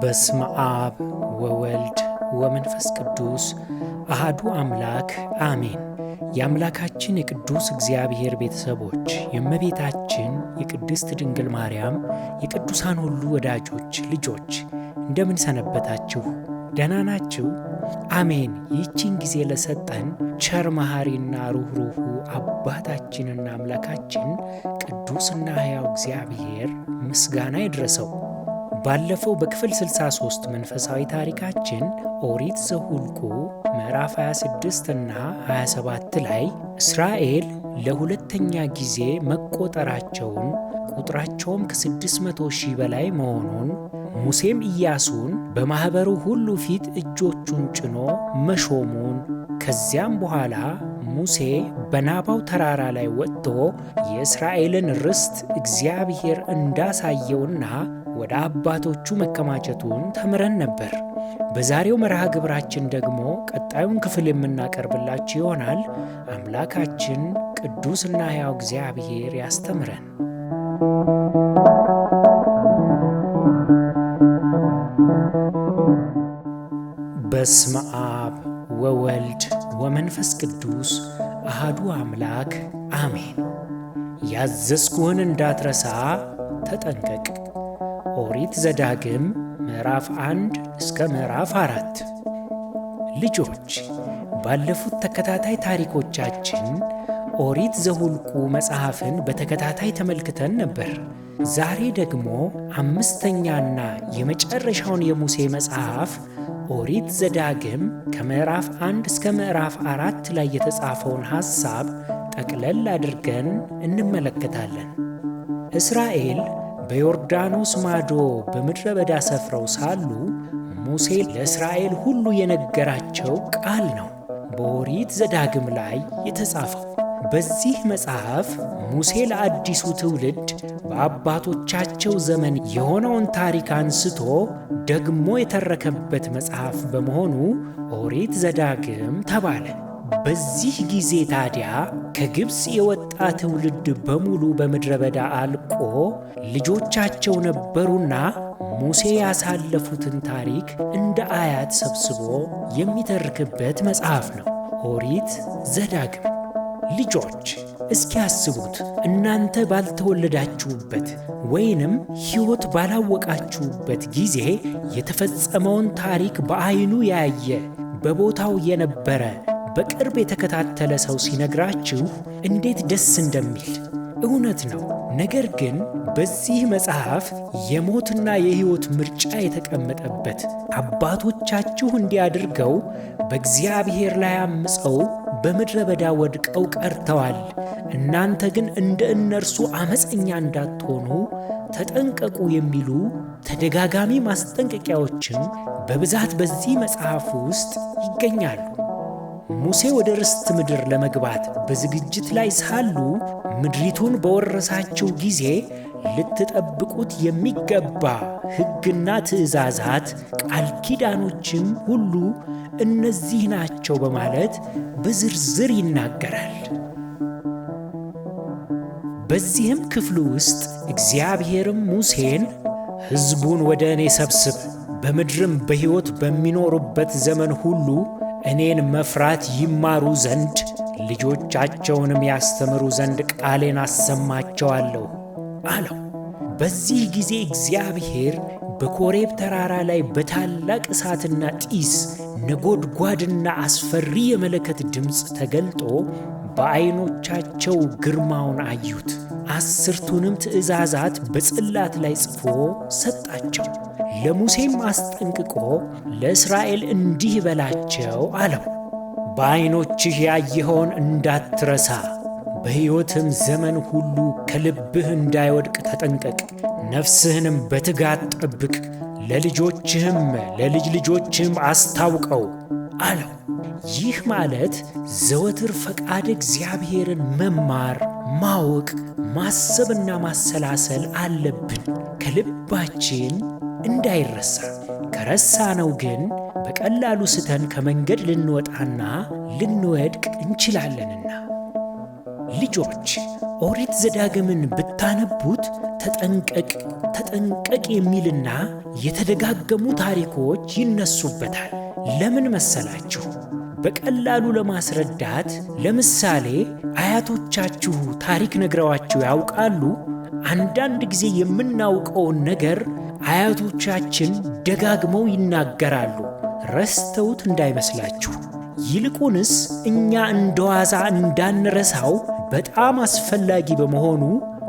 በስመ አብ ወወልድ ወመንፈስ ቅዱስ አሐዱ አምላክ አሜን። የአምላካችን የቅዱስ እግዚአብሔር ቤተሰቦች፣ የእመቤታችን የቅድስት ድንግል ማርያም የቅዱሳን ሁሉ ወዳጆች ልጆች እንደምን ሰነበታችሁ? ደህና ናችሁ? አሜን። ይህችን ጊዜ ለሰጠን ቸር መሐሪና ሩኅሩኅ አባታችንና አምላካችን ቅዱስና ሕያው እግዚአብሔር ምስጋና ይድረሰው። ባለፈው በክፍል 63 መንፈሳዊ ታሪካችን ኦሪት ዘኍልቍ ምዕራፍ 26 እና 27 ላይ እስራኤል ለሁለተኛ ጊዜ መቆጠራቸውን ቁጥራቸውም ከ600,000 በላይ መሆኑን ሙሴም ኢያሱን በማኅበሩ ሁሉ ፊት እጆቹን ጭኖ መሾሙን ከዚያም በኋላ ሙሴ በናባው ተራራ ላይ ወጥቶ የእስራኤልን ርስት እግዚአብሔር እንዳሳየውና ወደ አባቶቹ መከማቸቱን ተምረን ነበር። በዛሬው መርሃ ግብራችን ደግሞ ቀጣዩን ክፍል የምናቀርብላችሁ ይሆናል። አምላካችን ቅዱስና ሕያው እግዚአብሔር ያስተምረን። በስመ አብ ወወልድ ወመንፈስ ቅዱስ አሐዱ አምላክ አሜን። ያዘዝኩህን እንዳትረሳ ተጠንቀቅ። ኦሪት ዘዳግም ምዕራፍ 1 እስከ ምዕራፍ 4። ልጆች ባለፉት ተከታታይ ታሪኮቻችን ኦሪት ዘኍልቍ መጽሐፍን በተከታታይ ተመልክተን ነበር። ዛሬ ደግሞ አምስተኛና የመጨረሻውን የሙሴ መጽሐፍ ኦሪት ዘዳግም ከምዕራፍ 1 እስከ ምዕራፍ 4 ላይ የተጻፈውን ሐሳብ ጠቅለል አድርገን እንመለከታለን። እስራኤል በዮርዳኖስ ማዶ በምድረ በዳ ሰፍረው ሳሉ ሙሴ ለእስራኤል ሁሉ የነገራቸው ቃል ነው በኦሪት ዘዳግም ላይ የተጻፈው። በዚህ መጽሐፍ ሙሴ ለአዲሱ ትውልድ በአባቶቻቸው ዘመን የሆነውን ታሪክ አንስቶ ደግሞ የተረከበት መጽሐፍ በመሆኑ ኦሪት ዘዳግም ተባለ። በዚህ ጊዜ ታዲያ ከግብፅ የወጣ ትውልድ በሙሉ በምድረ በዳ አልቆ ልጆቻቸው ነበሩና ሙሴ ያሳለፉትን ታሪክ እንደ አያት ሰብስቦ የሚተርክበት መጽሐፍ ነው ኦሪት ዘዳግም። ልጆች እስኪ ያስቡት፣ እናንተ ባልተወለዳችሁበት ወይንም ሕይወት ባላወቃችሁበት ጊዜ የተፈጸመውን ታሪክ በዓይኑ ያየ በቦታው የነበረ በቅርብ የተከታተለ ሰው ሲነግራችሁ እንዴት ደስ እንደሚል እውነት ነው። ነገር ግን በዚህ መጽሐፍ የሞትና የሕይወት ምርጫ የተቀመጠበት አባቶቻችሁ እንዲያድርገው በእግዚአብሔር ላይ አምፀው በምድረ በዳ ወድቀው ቀርተዋል፣ እናንተ ግን እንደ እነርሱ ዓመፀኛ እንዳትሆኑ ተጠንቀቁ የሚሉ ተደጋጋሚ ማስጠንቀቂያዎችም በብዛት በዚህ መጽሐፍ ውስጥ ይገኛሉ። ሙሴ ወደ ርስት ምድር ለመግባት በዝግጅት ላይ ሳሉ ምድሪቱን በወረሳቸው ጊዜ ልትጠብቁት የሚገባ ሕግና ትእዛዛት፣ ቃል ኪዳኖችም ሁሉ እነዚህ ናቸው በማለት በዝርዝር ይናገራል። በዚህም ክፍል ውስጥ እግዚአብሔርም ሙሴን ሕዝቡን ወደ እኔ ሰብስብ፣ በምድርም በሕይወት በሚኖሩበት ዘመን ሁሉ እኔን መፍራት ይማሩ ዘንድ ልጆቻቸውንም ያስተምሩ ዘንድ ቃሌን አሰማቸዋለሁ አለው። በዚህ ጊዜ እግዚአብሔር በኮሬብ ተራራ ላይ በታላቅ እሳትና ጢስ ነጎድጓድና አስፈሪ የመለከት ድምፅ ተገልጦ በዓይኖቻቸው ግርማውን አዩት። 10ቱንም ትእዛዛት በጽላት ላይ ጽፎ ሰጣቸው። ለሙሴም አስጠንቅቆ ለእስራኤል እንዲህ በላቸው አለው፣ በዓይኖችህ ያየኸውን እንዳትረሳ፣ በሕይወትም ዘመን ሁሉ ከልብህ እንዳይወድቅ ተጠንቀቅ፣ ነፍስህንም በትጋት ጠብቅ፣ ለልጆችህም ለልጅ ልጆችህም አስታውቀው አለው። ይህ ማለት ዘወትር ፈቃድ እግዚአብሔርን መማር፣ ማወቅ፣ ማሰብና ማሰላሰል አለብን፣ ከልባችን እንዳይረሳ። ከረሳነው ግን በቀላሉ ስተን ከመንገድ ልንወጣና ልንወድቅ እንችላለንና። ልጆች ኦሪት ዘዳግምን ብታነቡት ተጠንቀቅ የሚልና የተደጋገሙ ታሪኮች ይነሱበታል። ለምን መሰላችሁ? በቀላሉ ለማስረዳት ለምሳሌ አያቶቻችሁ ታሪክ ነግረዋችሁ ያውቃሉ? አንዳንድ ጊዜ የምናውቀውን ነገር አያቶቻችን ደጋግመው ይናገራሉ፣ ረስተውት እንዳይመስላችሁ። ይልቁንስ እኛ እንደዋዛ እንዳንረሳው በጣም አስፈላጊ በመሆኑ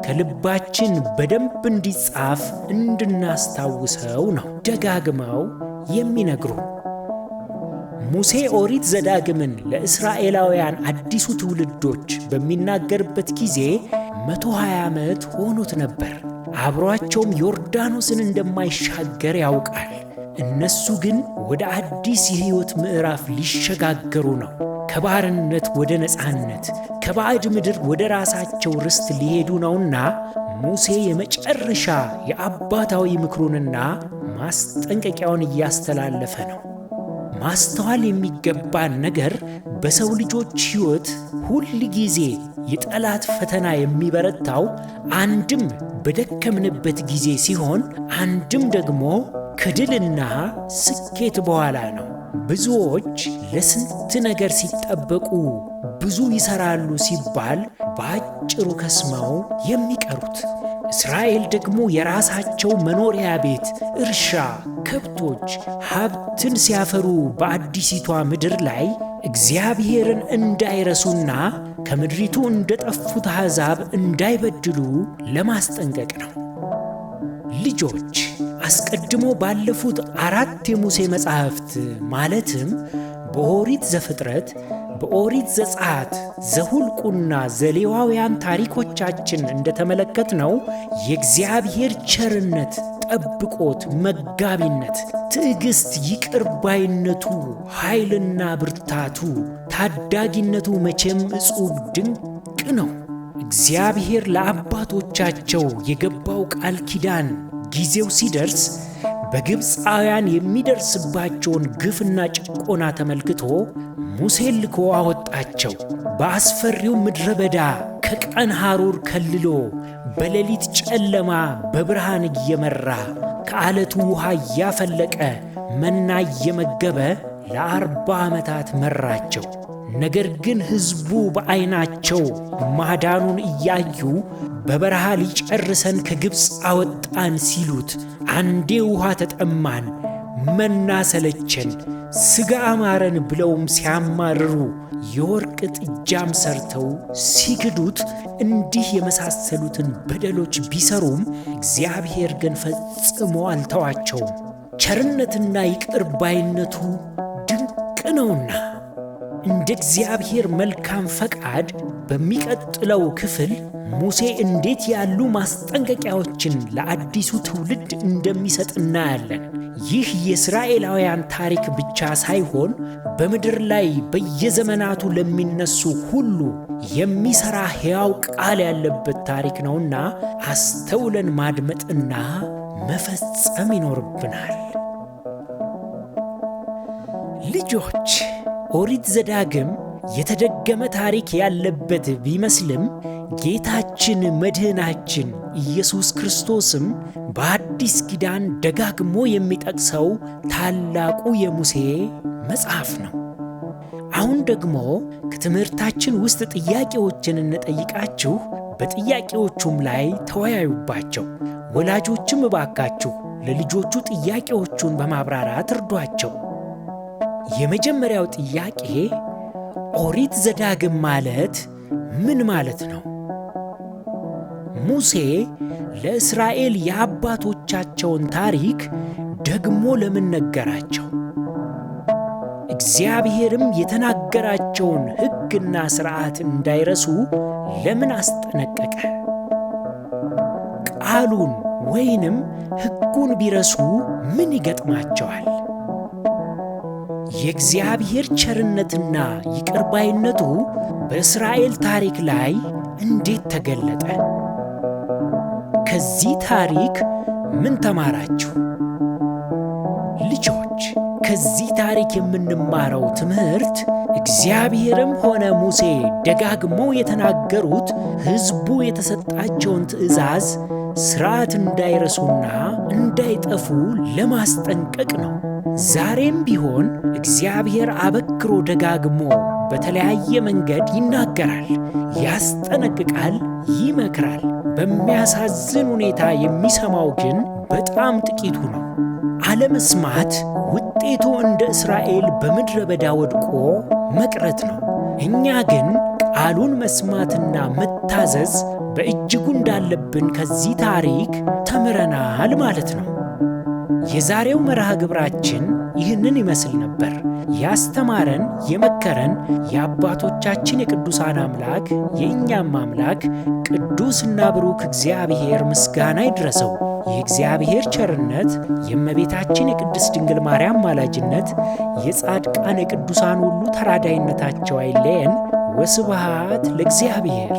ከልባችን በደንብ እንዲጻፍ እንድናስታውሰው ነው ደጋግመው የሚነግሩ። ሙሴ ኦሪት ዘዳግምን ለእስራኤላውያን አዲሱ ትውልዶች በሚናገርበት ጊዜ 120 ዓመት ሆኖት ነበር። አብሯቸውም ዮርዳኖስን እንደማይሻገር ያውቃል። እነሱ ግን ወደ አዲስ የሕይወት ምዕራፍ ሊሸጋገሩ ነው። ከባርነት ወደ ነፃነት፣ ከባዕድ ምድር ወደ ራሳቸው ርስት ሊሄዱ ነውና ሙሴ የመጨረሻ የአባታዊ ምክሩንና ማስጠንቀቂያውን እያስተላለፈ ነው። ማስተዋል የሚገባን ነገር በሰው ልጆች ሕይወት ሁል ጊዜ የጠላት ፈተና የሚበረታው አንድም በደከምንበት ጊዜ ሲሆን፣ አንድም ደግሞ ከድልና ስኬት በኋላ ነው። ብዙዎች ለስንት ነገር ሲጠበቁ ብዙ ይሰራሉ ሲባል በአጭሩ ከስመው የሚቀሩት። እስራኤል ደግሞ የራሳቸው መኖሪያ ቤት፣ እርሻ፣ ከብቶች፣ ሀብትን ሲያፈሩ በአዲሲቷ ምድር ላይ እግዚአብሔርን እንዳይረሱና ከምድሪቱ እንደጠፉት አሕዛብ እንዳይበድሉ ለማስጠንቀቅ ነው። ልጆች አስቀድሞ ባለፉት 4 የሙሴ መጻሕፍት ማለትም በኦሪት ዘፍጥረት፣ በኦሪት ዘጸአት፣ ዘሁልቁና ዘሌዋውያን ታሪኮቻችን እንደተመለከትነው የእግዚአብሔር ቸርነት፣ ጠብቆት፣ መጋቢነት፣ ትዕግሥት፣ ይቅር ባይነቱ፣ ኃይልና ብርታቱ፣ ታዳጊነቱ መቼም ዕጹብ ድንቅ ነው። እግዚአብሔር ለአባቶቻቸው የገባው ቃል ኪዳን ጊዜው ሲደርስ በግብፃውያን የሚደርስባቸውን ግፍና ጭቆና ተመልክቶ ሙሴን ልኮ አወጣቸው። በአስፈሪው ምድረ በዳ ከቀን ሐሩር ከልሎ በሌሊት ጨለማ በብርሃን እየመራ ከዓለቱ ውሃ እያፈለቀ መና እየመገበ ለ40 ዓመታት መራቸው። ነገር ግን ሕዝቡ በዐይናቸው ማዳኑን እያዩ በበረሃ ሊጨርሰን ከግብፅ አወጣን ሲሉት፣ አንዴ ውሃ ተጠማን፣ መና ሰለቸን፣ ሥጋ አማረን ብለውም ሲያማርሩ የወርቅ ጥጃም ሰርተው ሲክዱት፣ እንዲህ የመሳሰሉትን በደሎች ቢሰሩም እግዚአብሔር ግን ፈጽሞ አልተዋቸውም። ቸርነትና ይቅር ባይነቱ ድንቅ ነውና። እንደ እግዚአብሔር መልካም ፈቃድ በሚቀጥለው ክፍል ሙሴ እንዴት ያሉ ማስጠንቀቂያዎችን ለአዲሱ ትውልድ እንደሚሰጥ እናያለን። ይህ የእስራኤላውያን ታሪክ ብቻ ሳይሆን በምድር ላይ በየዘመናቱ ለሚነሱ ሁሉ የሚሠራ ሕያው ቃል ያለበት ታሪክ ነውና አስተውለን ማድመጥና መፈጸም ይኖርብናል። ልጆች ኦሪት ዘዳግም የተደገመ ታሪክ ያለበት ቢመስልም ጌታችን መድህናችን ኢየሱስ ክርስቶስም በአዲስ ኪዳን ደጋግሞ የሚጠቅሰው ታላቁ የሙሴ መጽሐፍ ነው። አሁን ደግሞ ከትምህርታችን ውስጥ ጥያቄዎችን እንጠይቃችሁ፣ በጥያቄዎቹም ላይ ተወያዩባቸው። ወላጆችም እባካችሁ ለልጆቹ ጥያቄዎቹን በማብራራት እርዷቸው። የመጀመሪያው ጥያቄ ኦሪት ዘዳግም ማለት ምን ማለት ነው? ሙሴ ለእስራኤል የአባቶቻቸውን ታሪክ ደግሞ ለምን ነገራቸው? እግዚአብሔርም የተናገራቸውን ሕግና ሥርዓት እንዳይረሱ ለምን አስጠነቀቀ? ቃሉን ወይንም ሕጉን ቢረሱ ምን ይገጥማቸዋል? የእግዚአብሔር ቸርነትና ይቅርባይነቱ በእስራኤል ታሪክ ላይ እንዴት ተገለጠ? ከዚህ ታሪክ ምን ተማራችሁ? ልጆች፣ ከዚህ ታሪክ የምንማረው ትምህርት እግዚአብሔርም ሆነ ሙሴ ደጋግመው የተናገሩት ሕዝቡ የተሰጣቸውን ትእዛዝ ሥርዓት እንዳይረሱና እንዳይጠፉ ለማስጠንቀቅ ነው። ዛሬም ቢሆን እግዚአብሔር አበክሮ ደጋግሞ በተለያየ መንገድ ይናገራል፣ ያስጠነቅቃል፣ ይመክራል። በሚያሳዝን ሁኔታ የሚሰማው ግን በጣም ጥቂቱ ነው። አለመስማት ውጤቱ እንደ እስራኤል በምድረ በዳ ወድቆ መቅረት ነው። እኛ ግን ቃሉን መስማትና መታዘዝ በእጅጉ እንዳለብን ከዚህ ታሪክ ተምረናል ማለት ነው። የዛሬው መርሃ ግብራችን ይህንን ይመስል ነበር። ያስተማረን የመከረን የአባቶቻችን የቅዱሳን አምላክ የእኛም አምላክ ቅዱስና ብሩክ እግዚአብሔር ምስጋና ይድረሰው። የእግዚአብሔር ቸርነት፣ የእመቤታችን የቅድስት ድንግል ማርያም ማላጅነት፣ የጻድቃን የቅዱሳን ሁሉ ተራዳይነታቸው አይለየን። ወስብሐት ለእግዚአብሔር።